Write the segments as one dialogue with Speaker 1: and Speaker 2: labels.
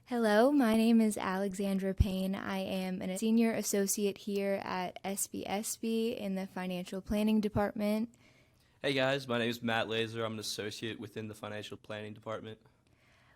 Speaker 1: Hello, my name is Alexandra Payne. I am a senior associate here at SBSB in the financial planning department.
Speaker 2: Hey guys, my name is Matt Laser. I'm an associate within the financial planning department.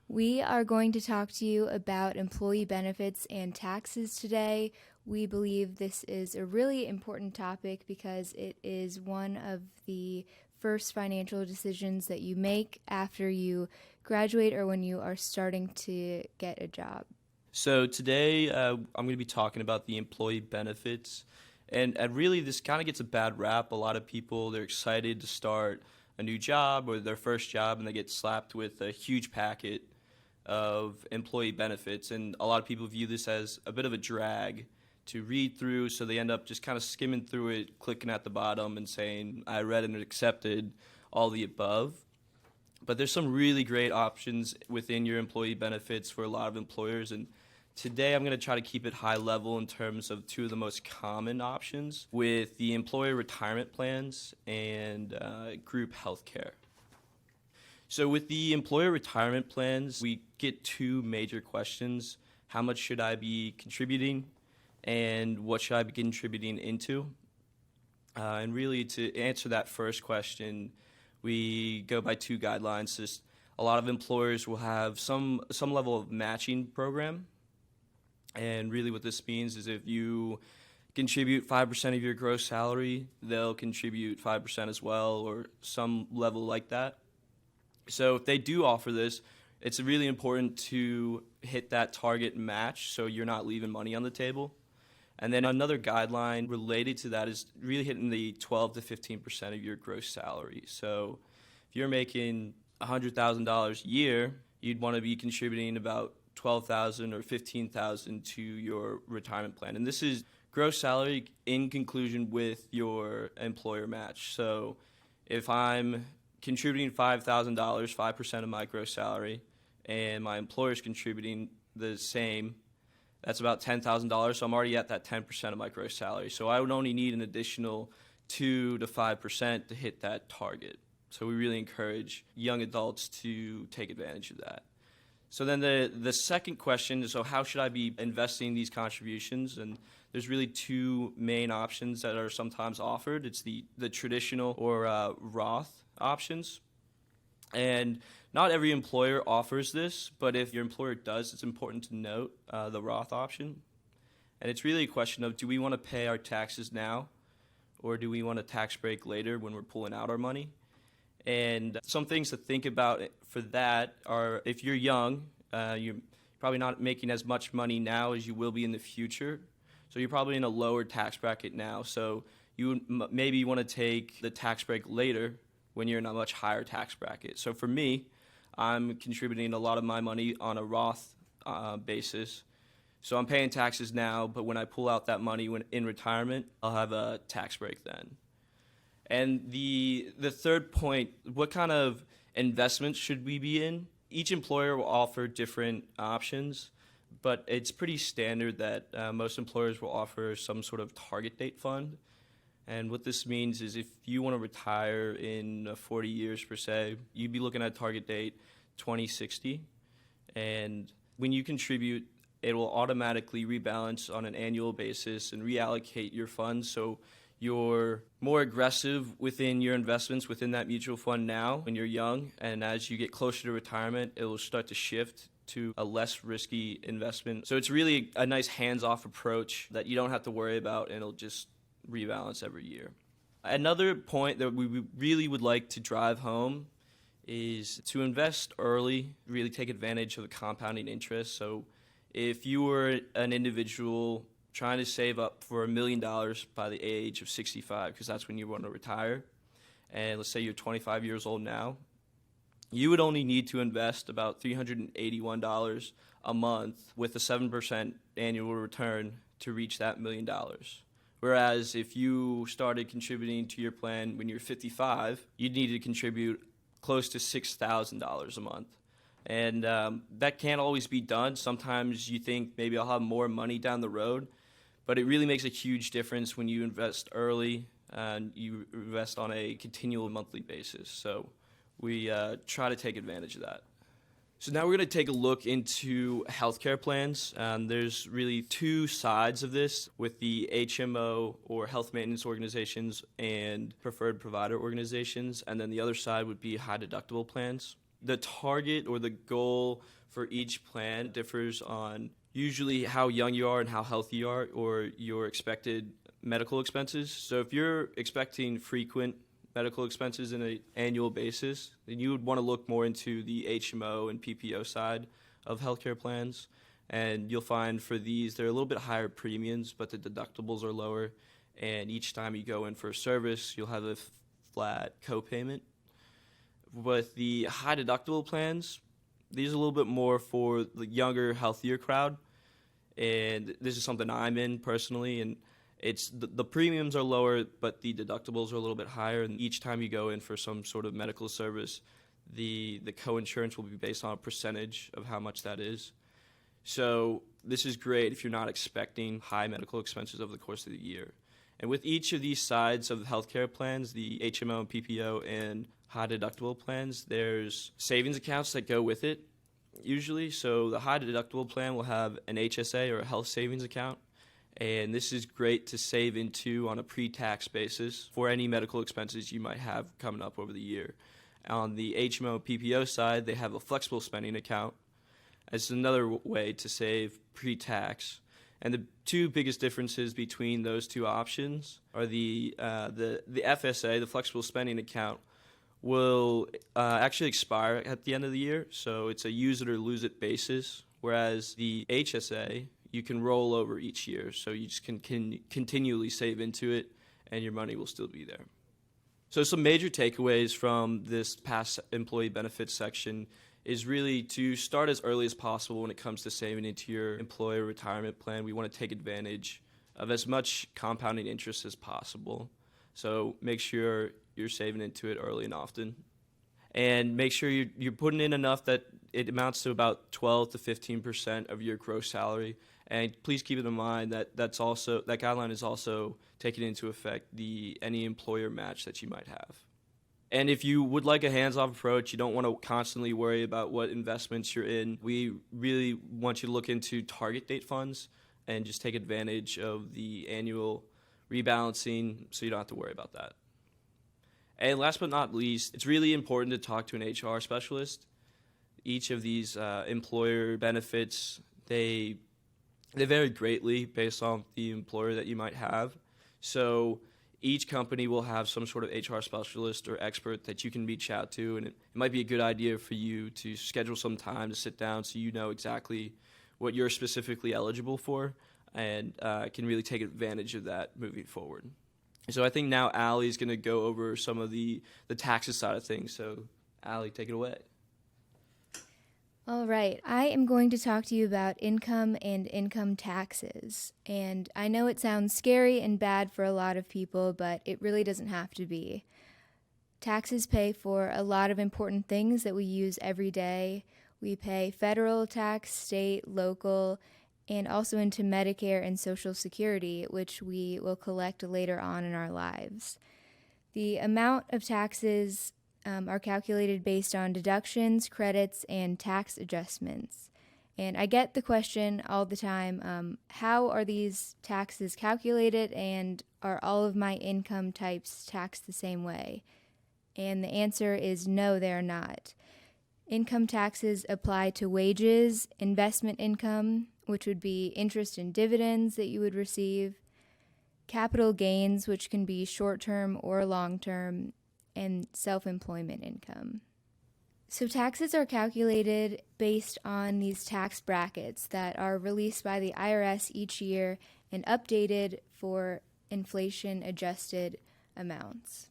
Speaker 1: We are going to talk to you about employee benefits and taxes today. We believe this is a really important topic because it is one of the first financial decisions that you make after you graduate or when you are starting to get a job.
Speaker 2: So today I'm going to be talking about the employee benefits. And really, this kind of gets a bad rap. A lot of people, they're excited to start a new job or their first job, and they get slapped with a huge packet of employee benefits. And a lot of people view this as a bit of a drag to read through, so they end up just kind of skimming through it, clicking at the bottom and saying, I read and accepted all the above. But there's some really great options within your employee benefits for a lot of employers. And today I'm going to try to keep it high level in terms of two of the most common options with the employer retirement plans and group health care. So with the employer retirement plans, we get two major questions. How much should I be contributing and what should I be contributing into? And really to answer that first question, we go by two guidelines. Just a lot of employers will have some level of matching program. And really what this means is if you contribute 5% of your gross salary, they'll contribute 5% as well or some level like that. So if they do offer this, it's really important to hit that target match so you're not leaving money on the table. And then another guideline related to that is really hitting the 12 to 15% of your gross salary. So if you're making $100,000 a year, you'd want to be contributing about $12,000 or $15,000 to your retirement plan. And this is gross salary in conclusion with your employer match. So if I'm contributing $5,000, 5% of my gross salary, and my employer's contributing the same, that's about $10,000, so I'm already at that 10% of my gross salary. So I would only need an additional 2 to 5% to hit that target. So we really encourage young adults to take advantage of that. So then the second question is, so how should I be investing these contributions? And there's really two main options that are sometimes offered. It's the traditional or Roth options. And not every employer offers this, but if your employer does, it's important to note the Roth option. And it's really a question of, do we want to pay our taxes now, or do we want a tax break later when we're pulling out our money? And some things to think about for that are, if you're young, you're probably not making as much money now as you will be in the future. So you're probably in a lower tax bracket now. So you maybe want to take the tax break later when you're in a much higher tax bracket. So for me, I'm contributing a lot of my money on a Roth basis. So I'm paying taxes now, but when I pull out that money in retirement, I'll have a tax break then. And the third point, what kind of investments should we be in? Each employer will offer different options, but it's pretty standard that most employers will offer some sort of target date fund. And what this means is if you want to retire in 40 years per se, you'd be looking at target date 2060. And when you contribute, it will automatically rebalance on an annual basis and reallocate your funds. So you're more aggressive within your investments within that mutual fund now when you're young. And as you get closer to retirement, it will start to shift to a less risky investment. So it's really a nice hands-off approach that you don't have to worry about, and it'll just rebalance every year. Another point that we really would like to drive home is to invest early, really take advantage of the compounding interest. So if you were an individual trying to save up for $1 million by the age of 65, because that's when you want to retire, and let's say you're 25 years old now, you would only need to invest about $381 a month with a 7% annual return to reach that $1 million. Whereas if you started contributing to your plan when you're 55, you'd need to contribute close to $6,000 a month. And that can't always be done. Sometimes you think maybe I'll have more money down the road, but it really makes a huge difference when you invest early and you invest on a continual monthly basis. So we try to take advantage of that. So now we're going to take a look into healthcare plans. There's really two sides of this with the HMO or health maintenance organizations and preferred provider organizations. And then the other side would be high deductible plans. The target or the goal for each plan differs on usually how young you are and how healthy you are or your expected medical expenses. So if you're expecting frequent medical expenses on an annual basis, then you would want to look more into the HMO and PPO side of healthcare plans. And you'll find for these, they're a little bit higher premiums, but the deductibles are lower. And each time you go in for a service, you'll have a flat copayment. With the high deductible plans, these are a little bit more for the younger, healthier crowd. And this is something I'm in personally. And it's the premiums are lower, but the deductibles are a little bit higher. And each time you go in for some sort of medical service, the co-insurance will be based on a percentage of how much that is. So this is great if you're not expecting high medical expenses over the course of the year. And with each of these sides of the healthcare plans, the HMO and PPO and high deductible plans, there's savings accounts that go with it usually. So the high deductible plan will have an HSA or a health savings account. And this is great to save into on a pre-tax basis for any medical expenses you might have coming up over the year. On the HMO PPO side, they have a flexible spending account as another way to save pre-tax. And the two biggest differences between those two options are the FSA, the flexible spending account, will actually expire at the end of the year. So it's a use it or lose it basis, whereas the HSA, you can roll over each year, so you just can continually save into it, and your money will still be there. So some major takeaways from this past employee benefits section is really to start as early as possible when it comes to saving into your employer retirement plan. We want to take advantage of as much compounding interest as possible. So make sure you're saving into it early and often. And make sure you're putting in enough that it amounts to about 12 to 15% of your gross salary. And please keep it in mind that that guideline is also taking into effect any employer match that you might have. And if you would like a hands-off approach, you don't want to constantly worry about what investments you're in, we really want you to look into target date funds and just take advantage of the annual rebalancing so you don't have to worry about that. And last but not least, it's really important to talk to an HR specialist. Each of these employer benefits, they vary greatly based on the employer that you might have. So each company will have some sort of HR specialist or expert that you can reach out to, and it might be a good idea for you to schedule some time to sit down so you know exactly what you're specifically eligible for and can really take advantage of that moving forward. So I think now Allie is going to go over some of the taxes side of things. So Allie, take it away.
Speaker 1: All right, I am going to talk to you about income and income taxes. And I know it sounds scary and bad for a lot of people, but it really doesn't have to be. Taxes pay for a lot of important things that we use every day. We pay federal tax, state, local, and also into Medicare and Social Security, which we will collect later on in our lives. The amount of taxes are calculated based on deductions, credits, and tax adjustments. And I get the question all the time, how are these taxes calculated, and are all of my income types taxed the same way? And the answer is no, they're not. Income taxes apply to wages, investment income, which would be interest and dividends that you would receive, capital gains, which can be short-term or long-term, and self-employment income. So taxes are calculated based on these tax brackets that are released by the IRS each year and updated for inflation-adjusted amounts.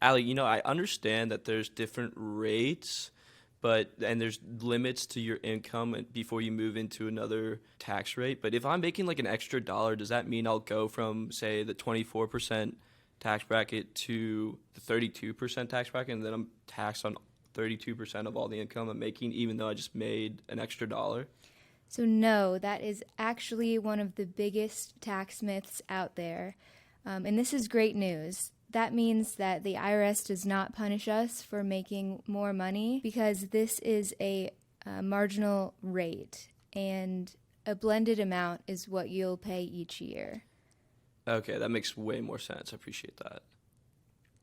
Speaker 2: Allie, I understand that there's different rates, and there's limits to your income before you move into another tax rate. But if I'm making like an extra dollar, does that mean I'll go from, say, the 24% tax bracket to the 32% tax bracket, and then I'm taxed on 32% of all the income I'm making, even though I just made an extra dollar?
Speaker 1: So no, that is actually one of the biggest tax myths out there. And this is great news. That means that the IRS does not punish us for making more money, because this is a marginal rate, and a blended amount is what you'll pay each year.
Speaker 2: Okay, that makes way more sense. I appreciate that.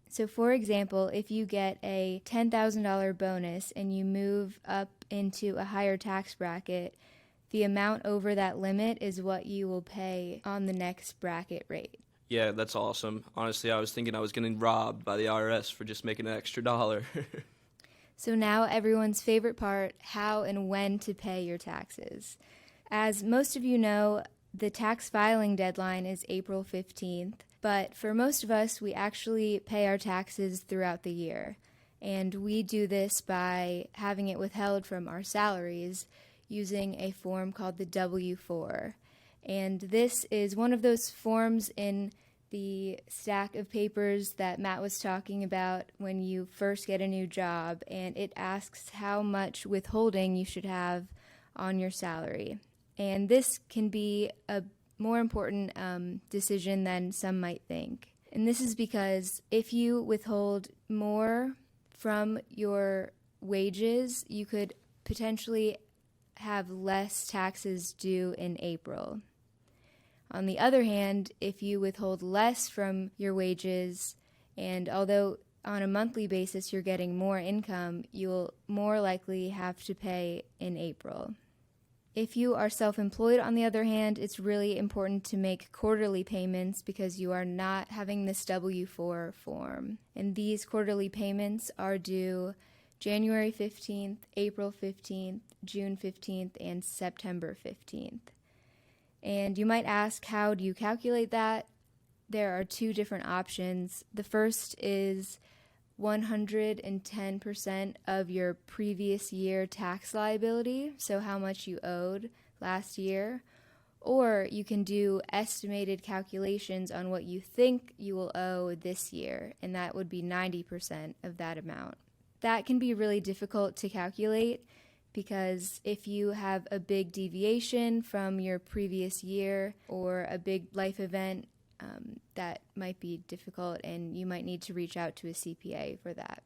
Speaker 1: So for example, if you get a $10,000 bonus and you move up into a higher tax bracket, the amount over that limit is what you will pay on the next bracket rate.
Speaker 2: Yeah, that's awesome. Honestly, I was thinking I was getting robbed by the IRS for just making an extra dollar.
Speaker 1: So now everyone's favorite part, how and when to pay your taxes. As most of you know, the tax filing deadline is April 15th, but for most of us, we actually pay our taxes throughout the year. And we do this by having it withheld from our salaries using a form called the W-4. And this is one of those forms in the stack of papers that Matt was talking about when you first get a new job, and it asks how much withholding you should have on your salary. And this can be a more important decision than some might think. And this is because if you withhold more from your wages, you could potentially have less taxes due in April. On the other hand, if you withhold less from your wages, and although on a monthly basis you're getting more income, you'll more likely have to pay in April. If you are self-employed, on the other hand, it's really important to make quarterly payments because you are not having this W-4 form. And these quarterly payments are due January 15th, April 15th, June 15th, and September 15th. And you might ask, how do you calculate that? There are two different options. The first is 110% of your previous year tax liability, so how much you owed last year. Or you can do estimated calculations on what you think you will owe this year, and that would be 90% of that amount. That can be really difficult to calculate because if you have a big deviation from your previous year or a big life event, that might be difficult, and you might need to reach out to a CPA for that.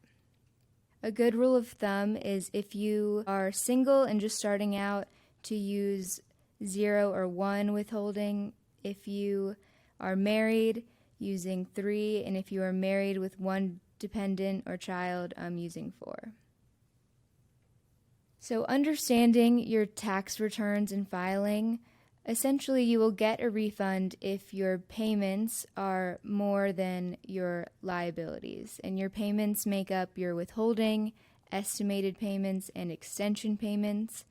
Speaker 1: A good rule of thumb is if you are single and just starting out, to use 0 or 1 withholding. If you are married, using 3, and if you are married with 1 dependent or child, using 4. So understanding your tax returns and filing, essentially you will get a refund if your payments are more than your liabilities. And your payments make up your withholding, estimated payments, and extension payments.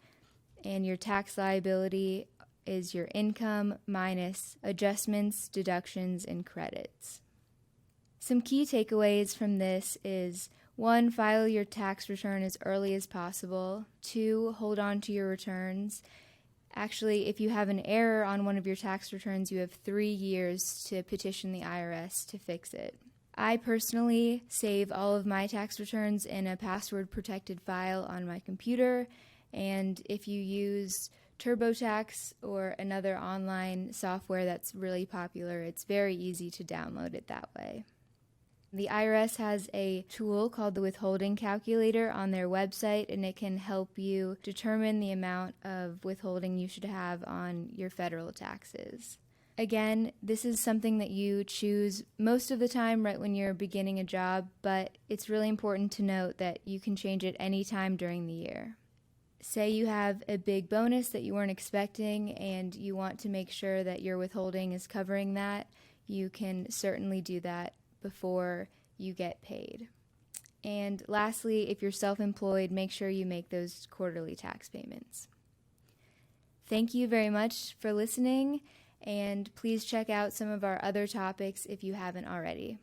Speaker 1: And your tax liability is your income minus adjustments, deductions, and credits. Some key takeaways from this is 1, file your tax return as early as possible. 2, hold on to your returns. Actually, if you have an error on one of your tax returns, you have 3 years to petition the IRS to fix it. I personally save all of my tax returns in a password-protected file on my computer, and if you use TurboTax or another online software that's really popular, it's very easy to download it that way. The IRS has a tool called the withholding calculator on their website, and it can help you determine the amount of withholding you should have on your federal taxes. Again, this is something that you choose most of the time right when you're beginning a job, but it's really important to note that you can change it any time during the year. Say you have a big bonus that you weren't expecting and you want to make sure that your withholding is covering that, you can certainly do that before you get paid. And lastly, if you're self-employed, make sure you make those quarterly tax payments. Thank you very much for listening, and please check out some of our other topics if you haven't already.